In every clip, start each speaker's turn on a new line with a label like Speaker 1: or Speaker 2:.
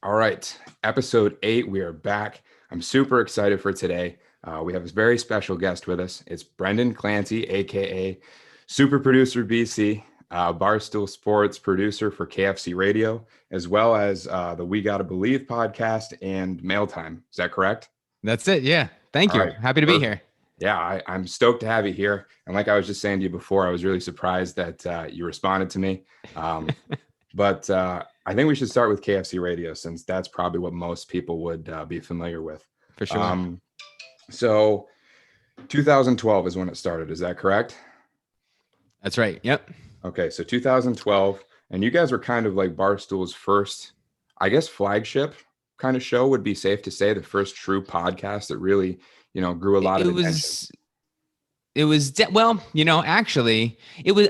Speaker 1: All right, episode 8, we are back. I'm super excited for today. We have a very special guest with us. It's Brendan Clancy, aka Super Producer BC, Barstool Sports producer for KFC Radio, as well as the We Gotta Believe podcast and Mail Time. Is that correct?
Speaker 2: That's it. Yeah. Thank
Speaker 1: All
Speaker 2: you.
Speaker 1: right,
Speaker 2: Happy to be
Speaker 1: perfect.
Speaker 2: here.
Speaker 1: Yeah, I'm stoked to have you here. And like I was just saying to you before, I was really surprised that you responded to me. But I think we should start with KFC Radio since that's probably what most people would be familiar with.
Speaker 2: For sure.
Speaker 1: So 2012 is when it started. Is that correct?
Speaker 2: That's right. Yep.
Speaker 1: Okay, so 2012, and you guys were kind of like Barstool's first, I guess, flagship kind of show would be safe to say, the first true podcast that really, grew a lot of attention.
Speaker 2: Actually,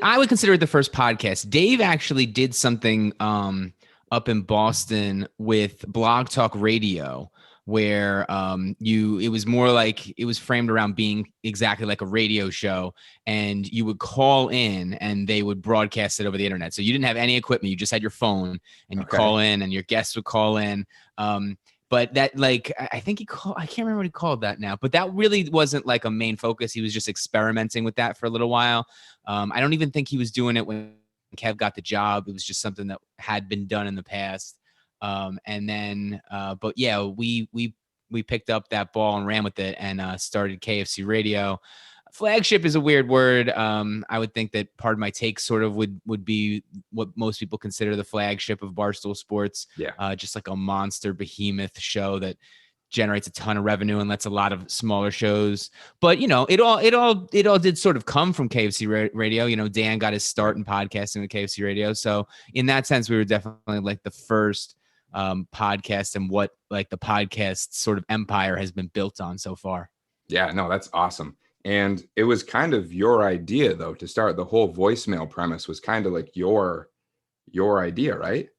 Speaker 2: I would consider it the first podcast. Dave actually did something up in Boston with Blog Talk Radio where it was more like it was framed around being exactly like a radio show, and you would call in and they would broadcast it over the internet. So you didn't have any equipment, you just had your phone and you call in and your guests would call in. But that, like, I think I can't remember what he called that now, but that really wasn't like a main focus. He was just experimenting with that for a little while. I don't even think he was doing it when Kev got the job. It was just something that had been done in the past. But yeah, we picked up that ball and ran with it and started KFC Radio. Flagship is a weird word. I would think that part of my take sort of would be what most people consider the flagship of Barstool Sports.
Speaker 1: Yeah.
Speaker 2: Just like a monster behemoth show that generates a ton of revenue and lets a lot of smaller shows. But it all did sort of come from KFC Radio. Dan got his start in podcasting with KFC Radio. So in that sense, we were definitely like the first podcast and what like the podcast sort of empire has been built on so far.
Speaker 1: Yeah, no, that's awesome. And it was kind of your idea, though, to start. The whole voicemail premise was kind of like your idea, right?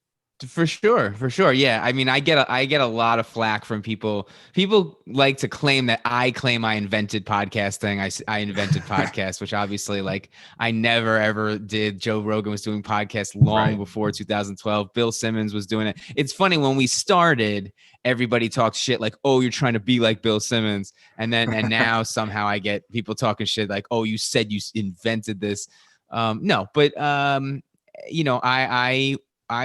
Speaker 2: For sure. Yeah. I mean, I get a lot of flack from people. People like to claim that I invented podcasting. I invented podcasts, which obviously, like, I never ever did. Joe Rogan was doing podcasts long before 2012. Bill Simmons was doing it. It's funny, when we started, everybody talks shit like, "Oh, you're trying to be like Bill Simmons," and now somehow I get people talking shit like, "Oh, you said you invented this." No, but I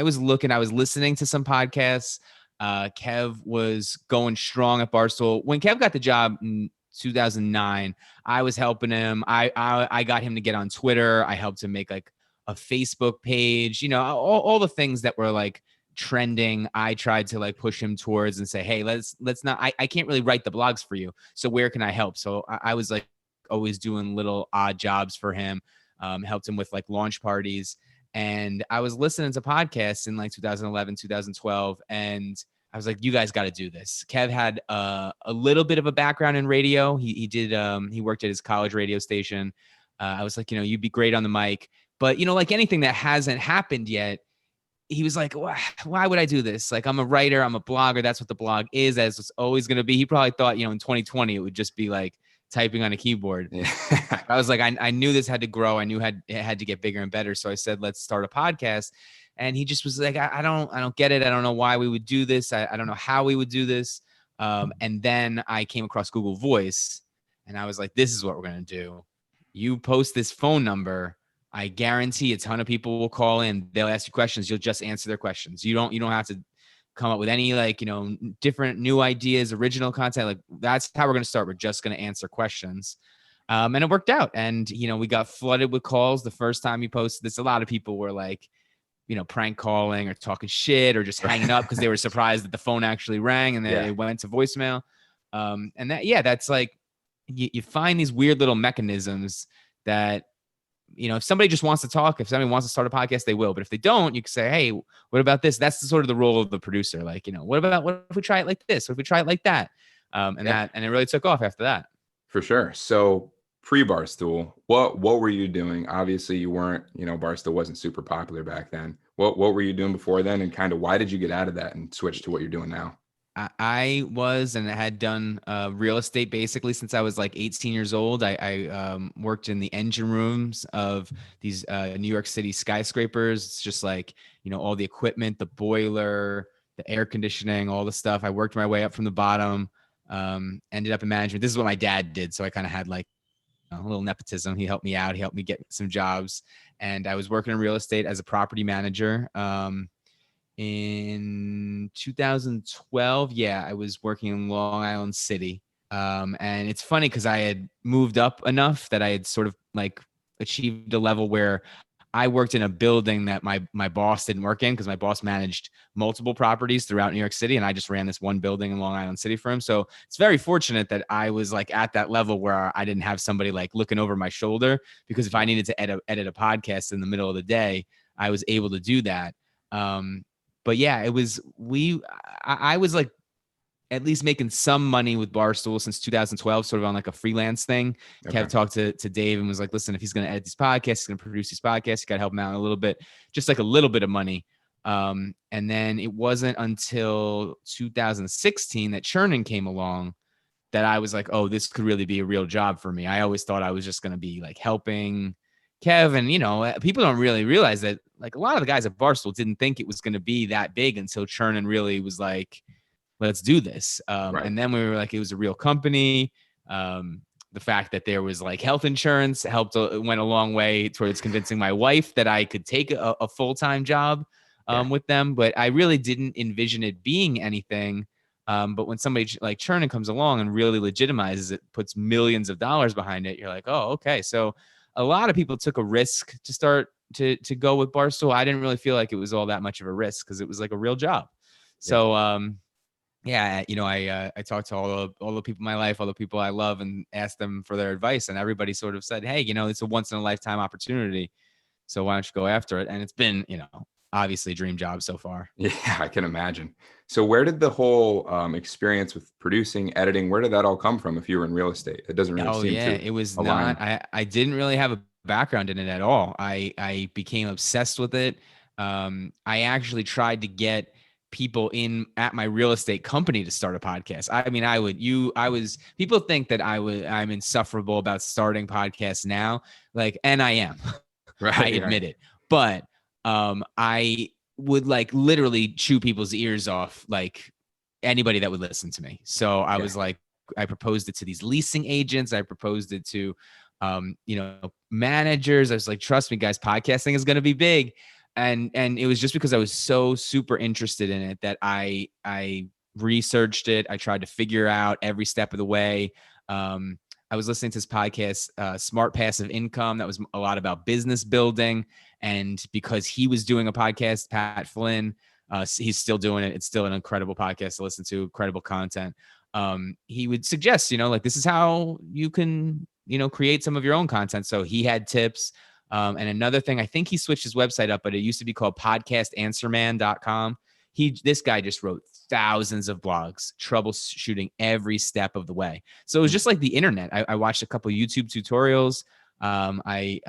Speaker 2: was listening to some podcasts. Kev was going strong at Barstool. When Kev got the job in 2009, I was helping him. I got him to get on Twitter. I helped him make like a Facebook page, all the things that were like trending. I tried to like push him towards and say, hey, let's not, I can't really write the blogs for you. So where can I help? So I was like always doing little odd jobs for him, helped him with like launch parties. And I was listening to podcasts in like 2011, 2012, and I was like, you guys got to do this. Kev had a little bit of a background in radio. He worked at his college radio station. I was like, you'd be great on the mic. But, like anything that hasn't happened yet, he was like, why would I do this? Like, I'm a writer, I'm a blogger. That's what the blog is, as it's always going to be. He probably thought, in 2020, it would just be like typing on a keyboard. Yeah. I was like, I knew this had to grow. I knew it had to get bigger and better. So I said, let's start a podcast. And he just was like, I don't get it. I don't know why we would do this. I don't know how we would do this. And then I came across Google Voice and I was like, this is what we're going to do. You post this phone number. I guarantee a ton of people will call in. They'll ask you questions. You'll just answer their questions. You don't have to come up with any like, different new ideas, original content. Like, that's how we're going to start. We're just going to answer questions. And it worked out. And, we got flooded with calls the first time you posted this. A lot of people were like, prank calling or talking shit or just hanging up because they were surprised that the phone actually rang and then it went to voicemail. And that's like, you find these weird little mechanisms that, if somebody just wants to talk, if somebody wants to start a podcast, they will. But if they don't, you can say, hey, what about this? That's the sort of the role of the producer. Like, what if we try it like this? What if we try it like that? And it really took off after that.
Speaker 1: For sure. So pre-Barstool, what were you doing? Obviously you weren't, Barstool wasn't super popular back then. What were you doing before then? And kind of why did you get out of that and switch to what you're doing now?
Speaker 2: I was and had done real estate basically since I was like 18 years old. I worked in the engine rooms of these New York City skyscrapers. It's just like, all the equipment, the boiler, the air conditioning, all the stuff. I worked my way up from the bottom, ended up in management. This is what my dad did. So I kind of had like a little nepotism. He helped me out. He helped me get some jobs. And I was working in real estate as a property manager. In 2012, yeah, I was working in Long Island City. And it's funny because I had moved up enough that I had sort of like achieved a level where I worked in a building that my boss didn't work in, because my boss managed multiple properties throughout New York City, and I just ran this one building in Long Island City for him. So it's very fortunate that I was like at that level where I didn't have somebody like looking over my shoulder, because if I needed to edit a podcast in the middle of the day, I was able to do that. But yeah, I was like at least making some money with Barstool since 2012, sort of on like a freelance thing.
Speaker 1: Okay.
Speaker 2: Kev talked to Dave and was like, listen, if he's going to edit these podcasts, he's going to produce these podcasts, you got to help him out a little bit, just like a little bit of money. And then it wasn't until 2016 that churning came along that I was like, oh, this could really be a real job for me. I always thought I was just going to be like helping Kev. And, you know, people don't really realize that like a lot of the guys at Barstool didn't think it was going to be that big until churning really was like, let's do this.
Speaker 1: Right.
Speaker 2: And then we were like, it was a real company. The fact that there was like health insurance went a long way towards convincing my wife that I could take a full-time job with them. But I really didn't envision it being anything. But when somebody like Churning comes along and really legitimizes it, puts millions of dollars behind it, you're like, oh, okay. So a lot of people took a risk to start to go with Barstool. I didn't really feel like it was all that much of a risk because it was like a real job. So, yeah, you know, I talked to all the people in my life, all the people I love, and asked them for their advice, and everybody sort of said, hey, you know, it's a once in a lifetime opportunity, so why don't you go after it? And it's been, you know, obviously a dream job so far.
Speaker 1: Yeah, I can imagine. So where did the whole experience with producing, editing, where did that all come from if you were in real estate? It doesn't really seem to
Speaker 2: it was
Speaker 1: align.
Speaker 2: not, I didn't really have a background in it at all. I became obsessed with it. I actually tried to get people in at my real estate company to start a podcast. I mean, people think that I'm insufferable about starting podcasts now, like, and I am,
Speaker 1: Right,
Speaker 2: I admit it, but I would like literally chew people's ears off, like anybody that would listen to me. So I was like, I proposed it to these leasing agents. I proposed it to, you know, managers. I was like, trust me, guys, podcasting is going to be big. And it was just because I was so super interested in it that I researched it. I tried to figure out every step of the way. I was listening to this podcast, Smart Passive Income, that was a lot about business building. And because he was doing a podcast, Pat Flynn, he's still doing it. It's still an incredible podcast to listen to, incredible content. He would suggest, you know, like, this is how you can, you know, create some of your own content. So he had tips. And another thing, I think he switched his website up, but it used to be called podcastanswerman.com. This guy just wrote thousands of blogs, troubleshooting every step of the way. So it was just like the internet. I watched a couple of YouTube tutorials. I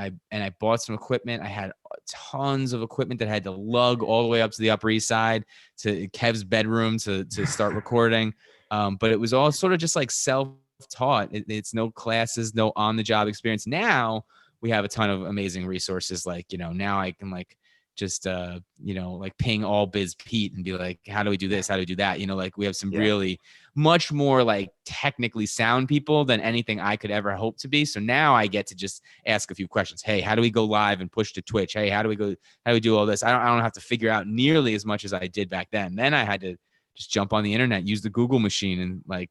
Speaker 2: bought some equipment. I had tons of equipment that I had to lug all the way up to the Upper East Side to Kev's bedroom to start recording. But it was all sort of just like self-taught. It's no classes, no on-the-job experience. Now we have a ton of amazing resources. Like, you know, now I can like just, you know, like ping All Biz Pete and be like, how do we do this? How do we do that? You know, like we have some really much more like technically sound people than anything I could ever hope to be. So now I get to just ask a few questions. Hey, how do we go live and push to Twitch? Hey, how do we do all this? I don't have to figure out nearly as much as I did back then. Then I had to just jump on the internet, use the Google machine and like,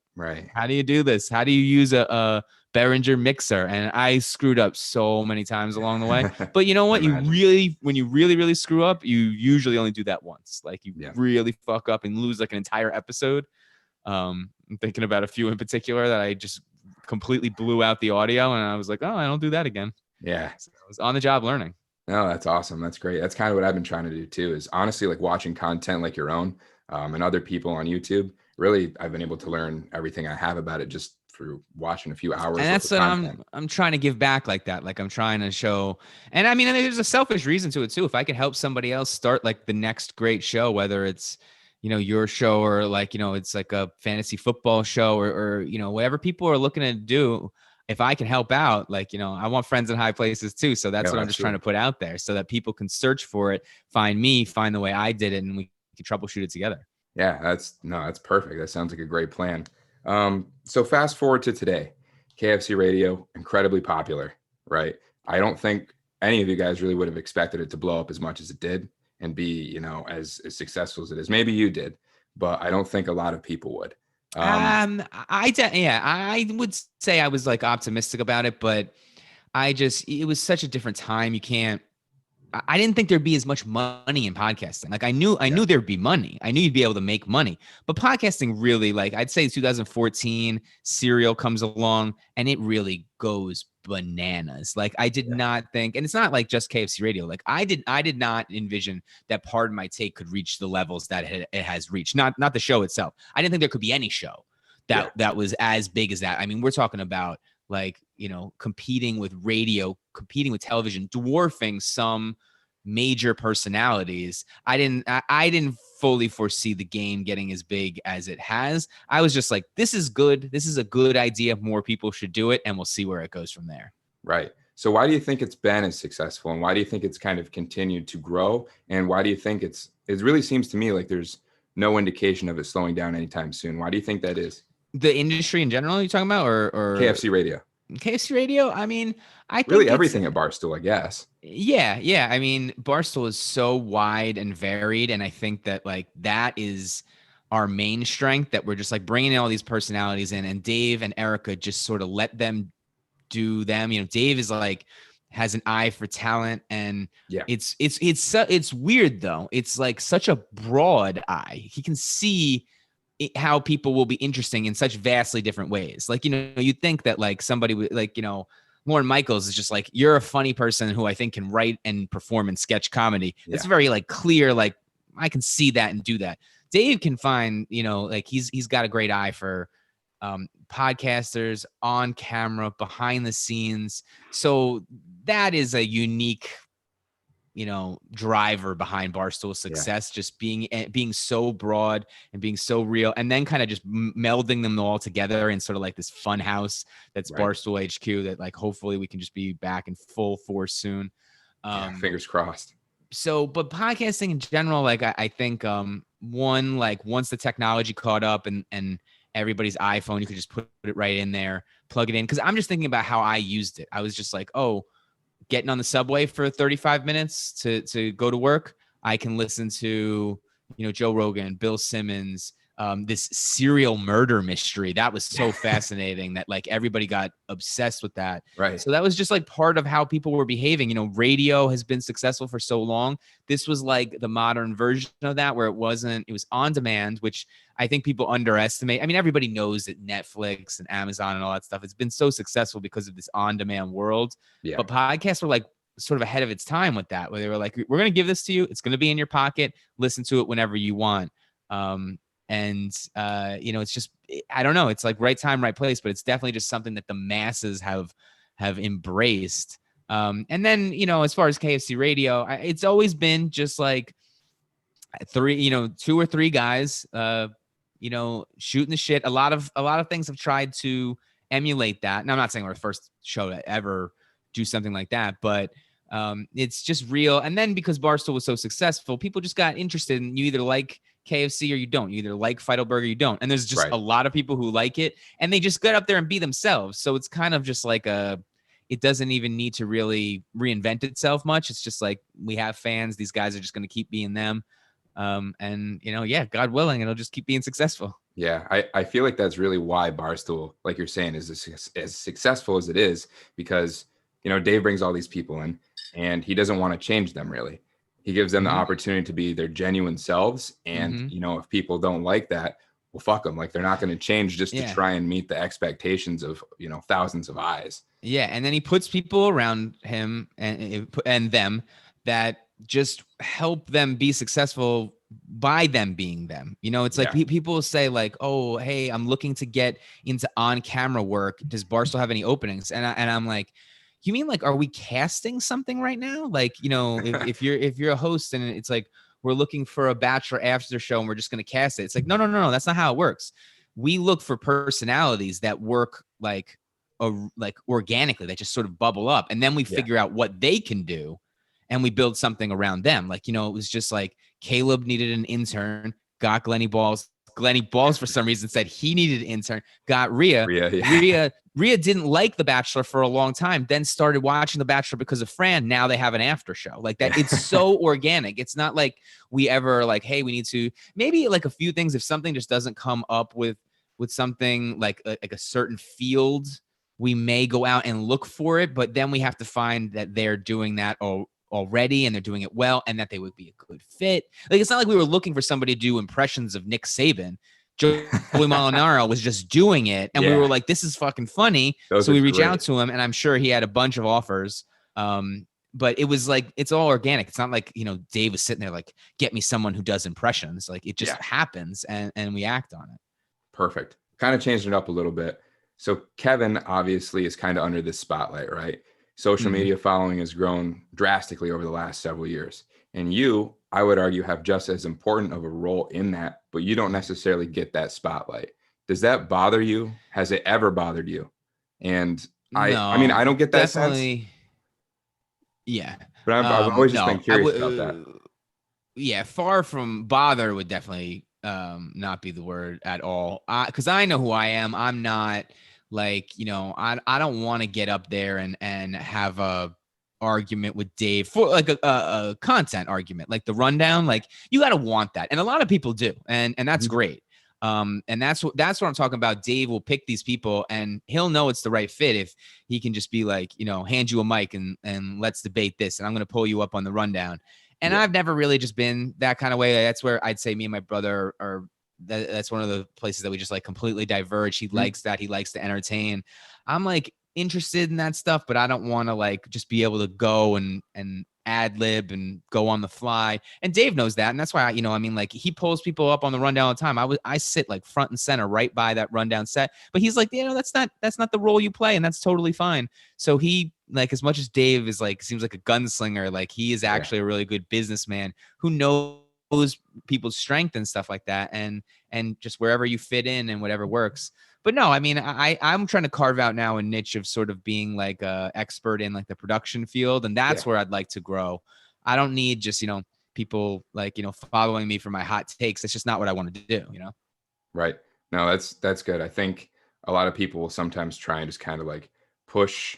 Speaker 2: how do you do this? How do you use a Behringer mixer? And I screwed up so many times along the way. But you know what? When you really screw up, you usually only do that once. Like you really fuck up and lose like an entire episode. I'm thinking about a few in particular that I just completely blew out the audio, and I was like, oh, I don't do that again.
Speaker 1: Yeah.
Speaker 2: So I was on the job learning.
Speaker 1: No, that's awesome. That's great. That's kind of what I've been trying to do too, is honestly like watching content like your own and other people on YouTube. Really, I've been able to learn everything I have about it just through watching a few hours.
Speaker 2: And that's what I'm trying to give back like that. Like I'm trying to show, and I mean, there's a selfish reason to it too. If I could help somebody else start like the next great show, whether it's, you know, your show or like, you know, it's like a fantasy football show or, you know, whatever people are looking to do, if I can help out, like, you know, I want friends in high places too. So that's what I'm just trying to put out there so that people can search for it, find me, find the way I did it, and we can troubleshoot it together.
Speaker 1: Yeah, that's perfect. That sounds like a great plan. So fast forward to today, KFC Radio, incredibly popular, right? I don't think any of you guys really would have expected it to blow up as much as it did and be, as successful as it is. Maybe you did, but I don't think a lot of people would.
Speaker 2: I would say I was like optimistic about it, but it was such a different time. I didn't think there'd be as much money in podcasting. Like I knew there'd be money. I knew you'd be able to make money, but podcasting really, like I'd say 2014, Serial comes along and it really goes bananas. Like I did not think, and it's not like just KFC Radio. Like I did not envision that Pardon My Take could reach the levels that it has reached. Not the show itself. I didn't think there could be any show that was as big as that. I mean, we're talking about like, competing with radio, competing with television, dwarfing some major personalities. I didn't fully foresee the game getting as big as it has. I was just like, this is good. This is a good idea. More people should do it, and we'll see where it goes from there.
Speaker 1: Right. So why do you think it's been as successful, and why do you think it's kind of continued to grow? And why do you think it really seems to me like there's no indication of it slowing down anytime soon? Why do you think that is?
Speaker 2: The industry in general, you're talking about, or
Speaker 1: KFC Radio?
Speaker 2: KFC Radio. I mean, I think
Speaker 1: really everything at Barstool, I guess.
Speaker 2: Yeah. I mean, Barstool is so wide and varied, and I think that like that is our main strength, that we're just like bringing in all these personalities in, and Dave and Erica just sort of let them do them. Dave is like has an eye for talent, and it's weird though. It's like such a broad eye. He can see how people will be interesting in such vastly different ways. Like, you'd think that like somebody would like, Lorne Michaels is just like, you're a funny person who I think can write and perform in sketch comedy. It's very like clear. Like I can see that and do that. Dave can find, like he's got a great eye for podcasters on camera, behind the scenes. So that is a unique, driver behind Barstool's success, just being so broad and being so real, and then kind of just melding them all together in sort of like this fun house that's Barstool HQ, that like hopefully we can just be back in full force soon.
Speaker 1: Fingers crossed.
Speaker 2: So, but podcasting in general, like I think one, like once the technology caught up and everybody's iPhone, you could just put it right in there, plug it in. Because I'm just thinking about how I used it. I was just like, getting on the subway for 35 minutes to go to work, I can listen to, Joe Rogan, Bill Simmons, this serial murder mystery. That was so fascinating that like everybody got obsessed with that.
Speaker 1: Right.
Speaker 2: So that was just like part of how people were behaving. Radio has been successful for so long. This was like the modern version of that, where it was on demand, which I think people underestimate. I mean, everybody knows that Netflix and Amazon and all that stuff, it's been so successful because of this on-demand world. Yeah. But podcasts were like sort of ahead of its time with that, where they were like, we're going to give this to you. It's going to be in your pocket. Listen to it whenever you want. It's just, I don't know. It's like right time, right place, but it's definitely just something that the masses have embraced. And then, as far as KFC Radio, it's always been just like two or three guys, shooting the shit. A lot of things have tried to emulate that. And I'm not saying we're the first show to ever do something like that, but it's just real. And then because Barstool was so successful, people just got interested, and you either like KFC or you don't. You either like Feidelberg or you don't. And there's just a lot of people who like it, and they just get up there and be themselves. So it's kind of just like it doesn't even need to really reinvent itself much. It's just like, we have fans. These guys are just going to keep being them. God willing, it'll just keep being successful.
Speaker 1: Yeah, I feel like that's really why Barstool, like you're saying, is as successful as it is, because, Dave brings all these people in, and he doesn't want to change them really. He gives them the opportunity to be their genuine selves. And, if people don't like that, well, fuck them. Like, they're not going to change just to try and meet the expectations of, thousands of eyes.
Speaker 2: Yeah. And then he puts people around him and them that just help them be successful by them being them. It's like people say like, oh, hey, I'm looking to get into on-camera work. Does Barstool have any openings? And I'm like, you mean like, are we casting something right now? Like, if you're a host and it's like, we're looking for a Bachelor after show and we're just going to cast it. It's like, no, that's not how it works. We look for personalities that work like organically, that just sort of bubble up. And then we figure out what they can do, and we build something around them. Like, it was just like Caleb needed an intern. got Glenny Balls. Glenny Balls, for some reason, said he needed an intern, got Rhea.
Speaker 1: Yeah.
Speaker 2: Rhea didn't like The Bachelor for a long time, then started watching The Bachelor because of Fran. Now they have an after show like that. It's so organic. It's not like we ever like, hey, we need to maybe like a few things. If something just doesn't come up with something like a certain field, we may go out and look for it, but then we have to find that they're doing that already and they're doing it well and that they would be a good fit. Like, it's not like we were looking for somebody to do impressions of Nick Saban. Joey Molinaro was just doing it, and we were like, this is fucking funny. So we reached out to him, and I'm sure he had a bunch of offers. But it was like, it's all organic. It's not like, Dave was sitting there like, get me someone who does impressions. Like, it just happens, and we act on it.
Speaker 1: Perfect. Kind of changed it up a little bit. So Kevin obviously is kind of under this spotlight, right? Social media following has grown drastically over the last several years. And you, I would argue, have just as important of a role in that, but you don't necessarily get that spotlight. Does that bother you? Has it ever bothered you? And I mean, I don't get that sense.
Speaker 2: Yeah.
Speaker 1: But I've always just been curious about that.
Speaker 2: Yeah, far from bother would definitely not be the word at all. Because I know who I am. I'm not like, I don't want to get up there and have a argument with Dave for like a content argument, like the rundown. Like, you got to want that, and a lot of people do, and that's great. And that's what I'm talking about. Dave will pick these people, and he'll know it's the right fit if he can just be like, hand you a mic and let's debate this, and I'm going to pull you up on the rundown. And I've never really just been that kind of way. That's where I'd say me and my brother are. That's one of the places that we just like completely diverge. He likes that. He likes to entertain. I'm like interested in that stuff, but I don't want to like just be able to go and ad lib and go on the fly. And Dave knows that. And that's why, like, he pulls people up on the rundown all the time. I sit like front and center right by that rundown set, but he's like, that's not the role you play. And that's totally fine. So he, like, as much as Dave is like, seems like a gunslinger, like, he is actually a really good businessman who knows people's strength and stuff like that. And just wherever you fit in and whatever works. But no, I mean, I'm trying to carve out now a niche of sort of being like a expert in like the production field. And that's where I'd like to grow. I don't need just, people like, following me for my hot takes. That's just not what I want to do,
Speaker 1: Right. No, that's good. I think a lot of people will sometimes try and just kind of like push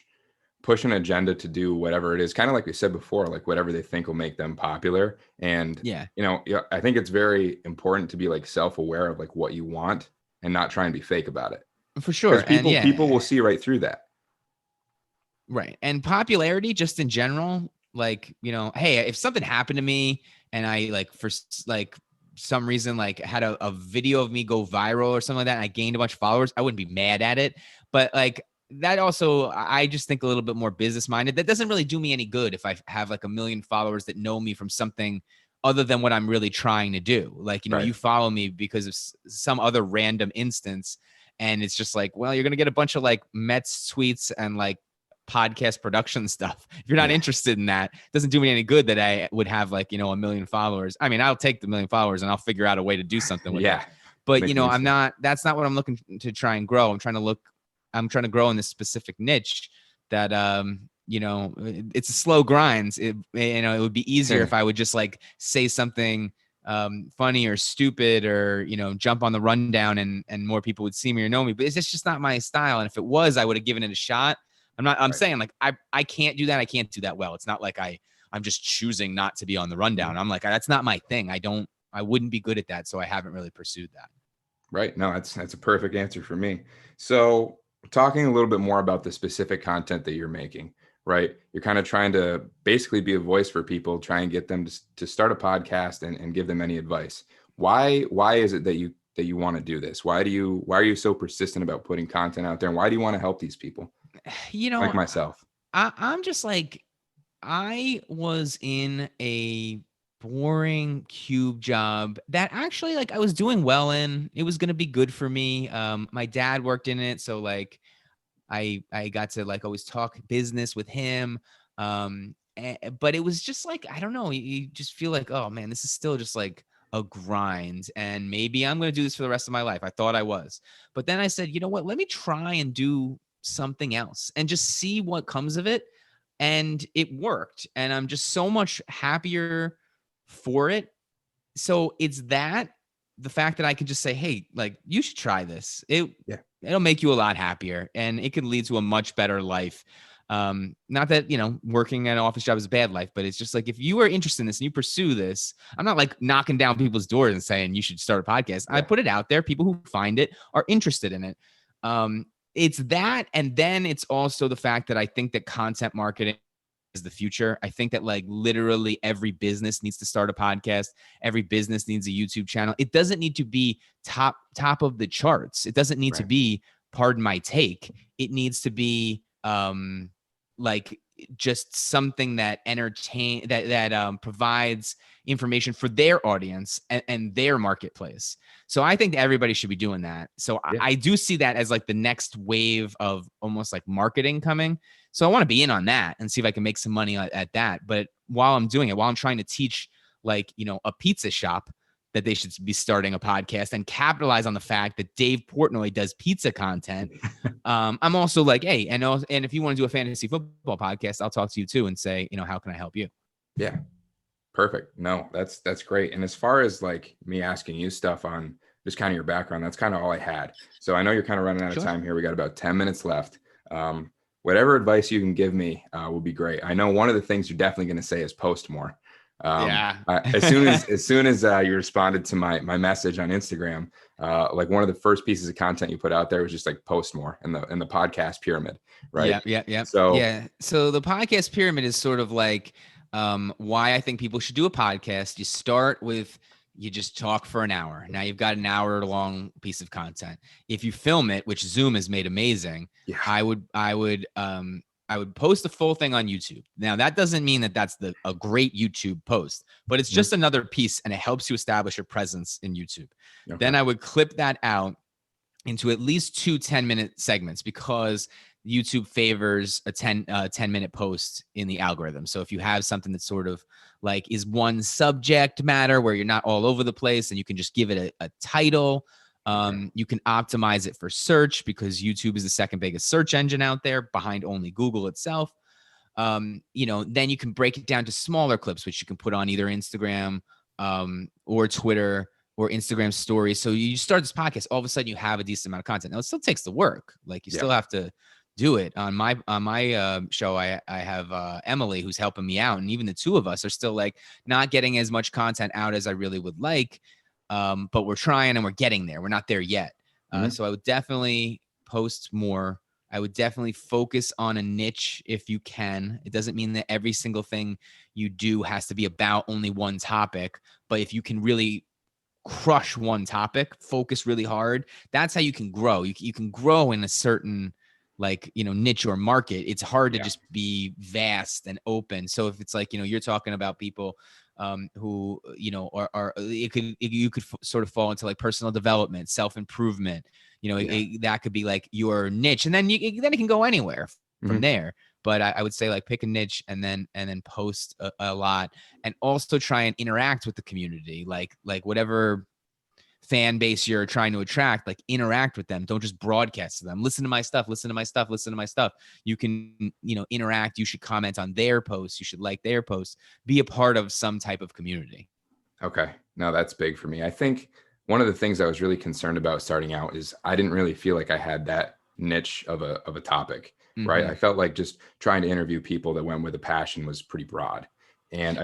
Speaker 1: an agenda to do whatever it is, kind of like we said before, like whatever they think will make them popular. And, I think it's very important to be like self-aware of like what you want and not try and be fake about it.
Speaker 2: For sure.
Speaker 1: Because people will see right through that.
Speaker 2: Right. And popularity just in general, like, hey, if something happened to me and I like for like some reason, like had a video of me go viral or something like that, and I gained a bunch of followers, I wouldn't be mad at it. But like that also, I just think a little bit more business minded. That doesn't really do me any good if I have like 1 million followers that know me from something other than what I'm really trying to do. Like, you follow me because of some other random instance. And it's just like, well, you're going to get a bunch of like Mets tweets and like podcast production stuff. If you're not interested in that, it doesn't do me any good that I would have like, 1 million followers. I mean, I'll take the 1 million followers and I'll figure out a way to do something with it. But, that's not what I'm looking to try and grow. I'm trying to grow in this specific niche that, it's a slow grind. It would be easier if I would just like say something funny or stupid or, jump on the rundown and more people would see me or know me, but it's just not my style. And if it was, I would have given it a shot. I'm saying like, I can't do that. I can't do that well. It's not like I'm just choosing not to be on the rundown. I'm like, that's not my thing. I wouldn't be good at that. So I haven't really pursued that.
Speaker 1: Right. No, that's a perfect answer for me. So talking a little bit more about the specific content that you're making, right? You're kind of trying to basically be a voice for people, try and get them to start a podcast and give them any advice. Why is it that you want to do this? Why are you so persistent about putting content out there? And why do you want to help these people? Like myself.
Speaker 2: I'm just like, I was in a boring cube job that actually like I was doing well in. It was going to be good for me. My dad worked in it. So like I got to like always talk business with him. But it was just like, I don't know, you just feel like, oh man, this is still just like a grind. And maybe I'm going to do this for the rest of my life. I thought I was, but then I said, you know what, let me try and do something else and just see what comes of it. And it worked. And I'm just so much happier for it. So it's that the fact that I could just say, hey, like, you should try this. It'll make you a lot happier, and it could lead to a much better life. Not that, working at an office job is a bad life, but it's just like, if you are interested in this and you pursue this, I'm not like knocking down people's doors and saying you should start a podcast. I put it out there. People who find it are interested in it. It's that. And then it's also the fact that I think that content marketing is the future. I think that like literally every business needs to start a podcast. Every business needs a YouTube channel. It doesn't need to be top of the charts. It doesn't need to be, pardon my take. It needs to be, like just something that provides information for their audience and their marketplace. So I think everybody should be doing that. So I do see that as like the next wave of almost like marketing coming. So I want to be in on that and see if I can make some money at that. But while I'm doing it, while I'm trying to teach like, a pizza shop that they should be starting a podcast and capitalize on the fact that Dave Portnoy does pizza content. I'm also like, hey, and if you want to do a fantasy football podcast, I'll talk to you too and say, how can I help you?
Speaker 1: Yeah. Perfect. No, that's great. And as far as like me asking you stuff on just kind of your background, that's kind of all I had. So I know you're kind of running out of time here. We got about 10 minutes left. Whatever advice you can give me will be great. I know one of the things you're definitely going to say is post more. As soon as you responded to my message on Instagram, like one of the first pieces of content you put out there was just like post more in the podcast pyramid, right?
Speaker 2: Yeah.
Speaker 1: So
Speaker 2: the podcast pyramid is sort of like why I think people should do a podcast. You start with, you just talk for an hour. Now you've got an hour long piece of content. If you film it, which Zoom has made amazing, I would post the full thing on YouTube. Now that doesn't mean that that's a great YouTube post, but it's just another piece, and it helps you establish your presence in YouTube. Okay. Then I would clip that out into at least 2 10-minute segments, because YouTube favors a 10-minute post in the algorithm. So if you have something that sort of like is one subject matter where you're not all over the place, and you can just give it a title. You can optimize it for search, because YouTube is the second biggest search engine out there behind only Google itself. Then you can break it down to smaller clips, which you can put on either Instagram or Twitter or Instagram stories. So you start this podcast, all of a sudden you have a decent amount of content. Now it still takes the work. Like you still have to do it. On my show, I have Emily, who's helping me out. And even the two of us are still like not getting as much content out as I really would like. But we're trying and we're getting there. We're not there yet. So I would definitely post more. I would definitely focus on a niche if you can. It doesn't mean that every single thing you do has to be about only one topic, but if you can really crush one topic, focus really hard, that's how you can grow. You can grow in a certain niche or market. It's hard to just be vast and open. So if it's like, you're talking about people who, you could sort of fall into like personal development, self-improvement, that could be like your niche, and then it can go anywhere from there. But I would say like pick a niche and then post a lot, and also try and interact with the community, like whatever fan base you're trying to attract, like interact with them. Don't just broadcast to them. Listen to my stuff. You can, interact. You should comment on their posts. You should like their posts. Be a part of some type of community.
Speaker 1: Okay. No, that's big for me. I think one of the things I was really concerned about starting out is I didn't really feel like I had that niche of a topic, right? I felt like just trying to interview people that went with a passion was pretty broad. And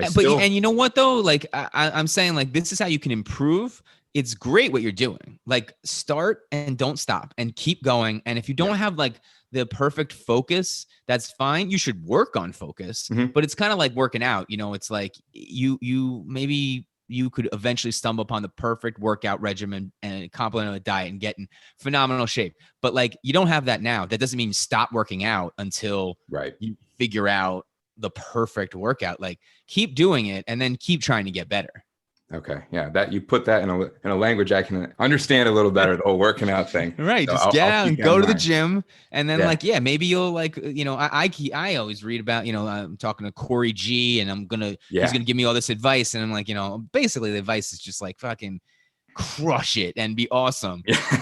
Speaker 2: you know what though? Like I'm saying, like, this is how you can improve. It's great what you're doing. Like, start and don't stop and keep going. And if you don't have like the perfect focus, that's fine. You should work on focus, but it's kind of like working out. It's like maybe you could eventually stumble upon the perfect workout regimen and complement a diet and get in phenomenal shape. But like, you don't have that now. That doesn't mean stop working out until you figure out the perfect workout. Like, keep doing it and then keep trying to get better.
Speaker 1: Okay. Yeah. That you put that in a language I can understand a little better, the whole working out thing.
Speaker 2: Right. So just get out and go to the gym. And then maybe you'll like, I always read about, I'm talking to Corey G, and he's going to give me all this advice. And I'm like, basically the advice is just like fucking crush it and be awesome.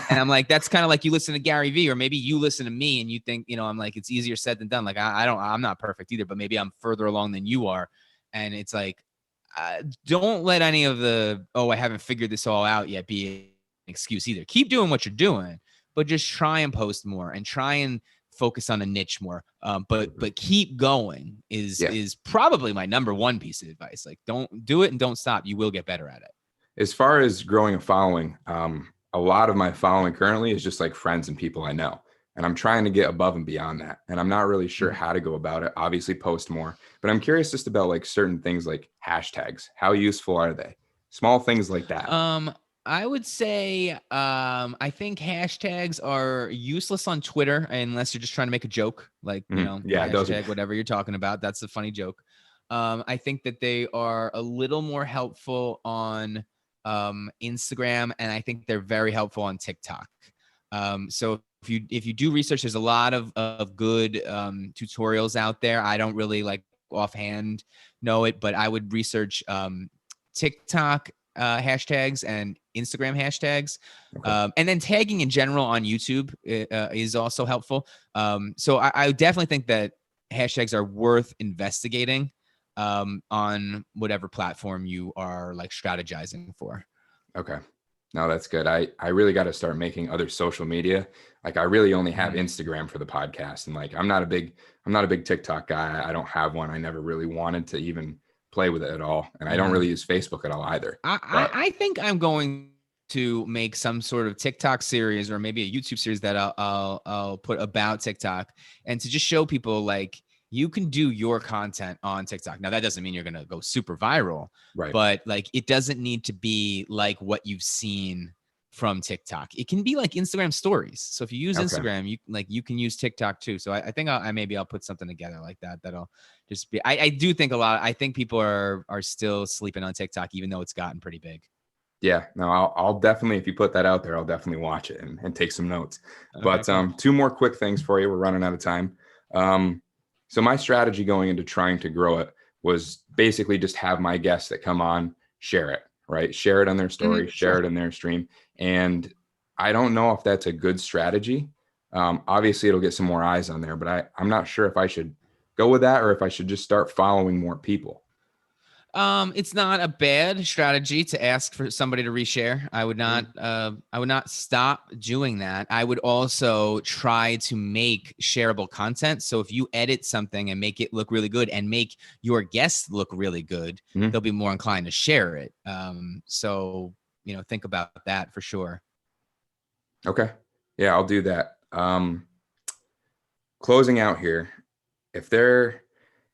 Speaker 2: And I'm like, that's kind of like you listen to Gary Vee, or maybe you listen to me and you think, I'm like, it's easier said than done. Like, I'm not perfect either, but maybe I'm further along than you are. And it's like, don't let any of the, oh, I haven't figured this all out yet be an excuse either. Keep doing what you're doing, but just try and post more and try and focus on a niche more. But keep going is probably my number one piece of advice. Like, don't do it and don't stop. You will get better at it.
Speaker 1: As far as growing a following, a lot of my following currently is just like friends and people I know. And I'm trying to get above and beyond that. And I'm not really sure how to go about it. Obviously post more, but I'm curious just about like certain things like hashtags. How useful are they? Small things like that.
Speaker 2: I would say, I think hashtags are useless on Twitter unless you're just trying to make a joke, like, hashtag, whatever you're talking about. That's a funny joke. I think that they are a little more helpful on Instagram, and I think they're very helpful on TikTok. So if you do research, there's a lot of good tutorials out there. I don't really like offhand know it, but I would research TikTok hashtags and Instagram hashtags. Okay. And then tagging in general on YouTube is also helpful. So I definitely think that hashtags are worth investigating on whatever platform you are like strategizing for.
Speaker 1: Okay. No, that's good. I really got to start making other social media. Like I really only have Instagram for the podcast. And like, I'm not a big TikTok guy. I don't have one. I never really wanted to even play with it at all. And I don't really use Facebook at all either.
Speaker 2: I think I'm going to make some sort of TikTok series or maybe a YouTube series that I'll put about TikTok, and to just show people like you can do your content on TikTok. Now that doesn't mean you're going to go super viral, right? But like it doesn't need to be like what you've seen from TikTok. It can be like Instagram stories. So if you use Instagram, you can use TikTok too. So I think I'll put something together like that. That'll just be, I do think I think people are still sleeping on TikTok, even though it's gotten pretty big.
Speaker 1: Yeah, no, I'll definitely, if you put that out there, I'll definitely watch it and take some notes. Okay, but cool. Two more quick things for you. We're running out of time. So my strategy going into trying to grow it was basically just have my guests that come on, share it, right? Share it on their story, share it in their stream. And I don't know if that's a good strategy. Obviously it'll get some more eyes on there, but I'm not sure if I should go with that or if I should just start following more people.
Speaker 2: It's not a bad strategy to ask for somebody to reshare. I would not stop doing that. I would also try to make shareable content. So if you edit something and make it look really good and make your guests look really good, they'll be more inclined to share it. So, think about that for sure.
Speaker 1: Okay. Yeah, I'll do that. Closing out here,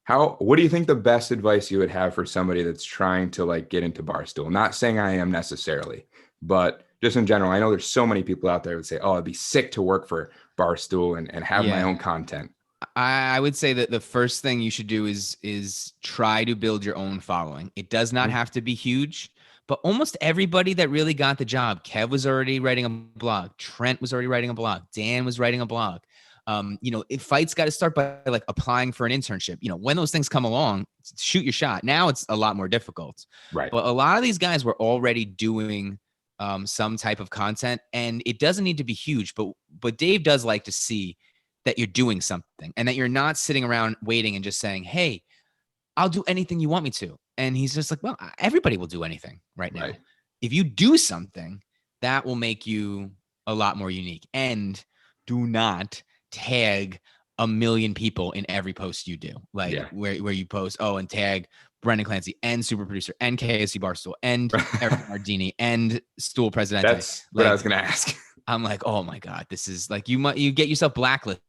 Speaker 1: what do you think the best advice you would have for somebody that's trying to like get into Barstool? Not saying I am necessarily, but just in general, I know there's so many people out there that say, oh, I'd be sick to work for Barstool and have my own content.
Speaker 2: I would say that the first thing you should do is try to build your own following. It does not have to be huge, but almost everybody that really got the job, Kev was already writing a blog. Trent was already writing a blog. Dan was writing a blog. If fights got to start by like applying for an internship, when those things come along, shoot your shot. Now it's a lot more difficult, right? But a lot of these guys were already doing some type of content, and it doesn't need to be huge, but Dave does like to see that you're doing something and that you're not sitting around waiting and just saying, hey, I'll do anything you want me to. And he's just like, well, everybody will do anything right now. Right. If you do something, that will make you a lot more unique. And do not tag 1 million people in every post you do. Like where you post, and tag Brendan Clancy and Super Producer and KFC Barstool and Eric Mardini and Stool Presidente.
Speaker 1: That's what I was going to ask.
Speaker 2: I'm like, oh my God, this is like, you get yourself blacklisted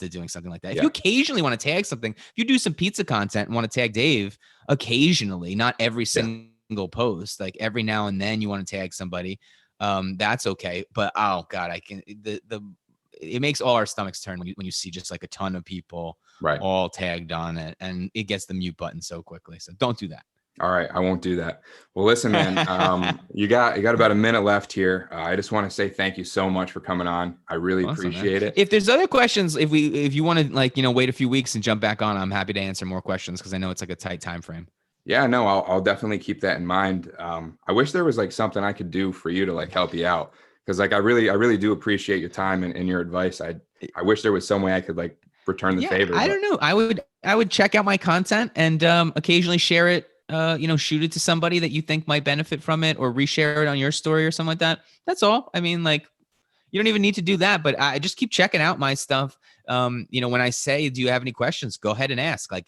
Speaker 2: doing something like that. If you occasionally want to tag something, if you do some pizza content and want to tag Dave occasionally, not every single post, like every now and then you want to tag somebody, that's okay. But oh God, it makes all our stomachs turn when you see just like a ton of people all tagged on it, and it gets the mute button so quickly. So don't do that.
Speaker 1: All right. I won't do that. Well, listen, man, you got about a minute left here. I just want to say thank you so much for coming on. I really appreciate it.
Speaker 2: If there's other questions, if you want to wait a few weeks and jump back on, I'm happy to answer more questions, because I know it's like a tight time frame.
Speaker 1: Yeah, no, I'll definitely keep that in mind. I wish there was like something I could do for you to like help you out. Cause like, I really do appreciate your time and your advice. I wish there was some way I could like return the favor.
Speaker 2: I don't know. I would check out my content and occasionally share it shoot it to somebody that you think might benefit from it, or reshare it on your story or something like that. That's all. I mean, like, you don't even need to do that, but I just keep checking out my stuff. When I say, do you have any questions? Go ahead and ask. Like,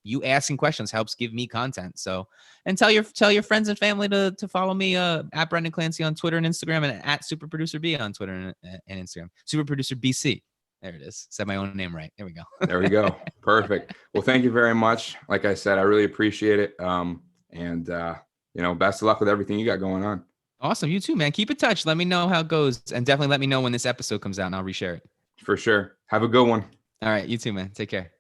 Speaker 2: you asking questions helps give me content. So, and tell your friends and family to follow me at Brendan Clancy on Twitter and Instagram, and at Super Producer B on Twitter and Instagram. Super Producer BC. There it is. Said my own name right. There we go.
Speaker 1: There we go. Perfect. Well, thank you very much. Like I said, I really appreciate it. Best of luck with everything you got going on.
Speaker 2: Awesome. You too, man. Keep in touch. Let me know how it goes, and definitely let me know when this episode comes out, and I'll reshare it.
Speaker 1: For sure. Have a good one.
Speaker 2: All right. You too, man. Take care.